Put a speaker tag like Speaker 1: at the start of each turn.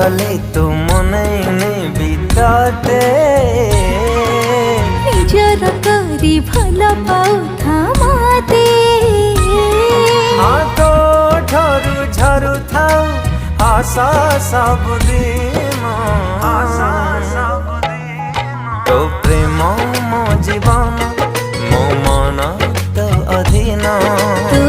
Speaker 1: गले तो मने बिताते
Speaker 2: निजर करी भल पाउथा माते
Speaker 1: हाथ ठरू झरू थाउ आशा सबुदिन तो प्रेम मो जीवन मो मन तो अधीन
Speaker 2: तू